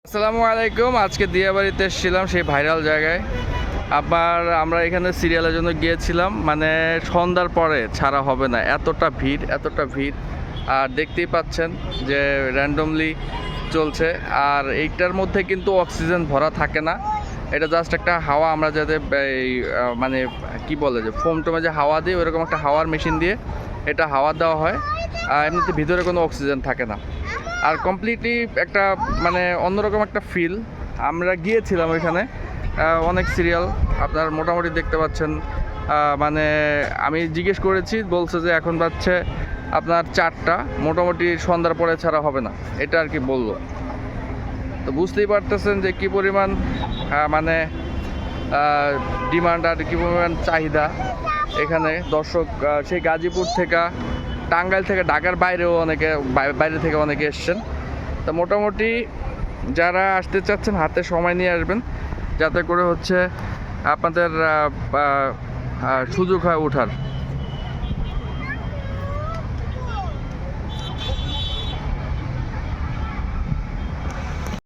আসসালামু আলাইকুম। আজকে দিয়াবাড়িতে এসেছিলাম, সেই ভাইরাল জায়গায়। আমরা এখানে সিরিয়ালের জন্য গিয়েছিলাম, মানে সন্ধ্যার পরে ছাড়া হবে না, এতটা ভিড়। আর দেখতেই পাচ্ছেন যে র্যান্ডমলি চলছে। আর এইটার মধ্যে কিন্তু অক্সিজেন ভরা থাকে না, এটা জাস্ট একটা হাওয়া। আমরা যাতে এই মানে কি বলে যে ফোম টোমে যে হাওয়া দিই, ওইরকম একটা হাওয়ার মেশিন দিয়ে এটা হাওয়া দেওয়া হয়। এমনিতে ভিতরে কোনো অক্সিজেন থাকে না। আর কমপ্লিটলি একটা মানে অন্যরকম একটা ফিল। আমরা গিয়েছিলাম ওইখানে, অনেক সিরিয়াল আপনার মোটামুটি দেখতে পাচ্ছেন। মানে আমি জিজ্ঞেস করেছি, বলছে যে এখন বাজছে আপনার 4টা, মোটামুটি সন্ধ্যার পরে ছাড়া হবে না, এটা আর কি বললো। তো বুঝতেই পারতেছেন যে কী পরিমাণ মানে ডিমান্ড আর কী পরিমাণ চাহিদা। এখানে দর্শক সেই গাজীপুর থেকে, টাঙ্গাইল থেকে, ঢাকার বাইরেও বাইরে থেকে অনেকে এসছেন। তো মোটামুটি যারা আসতে চাচ্ছেন হাতে সময় নিয়ে আসবেন, যাতে করে হচ্ছে আপনাদের সুযোগ হয় ওঠার।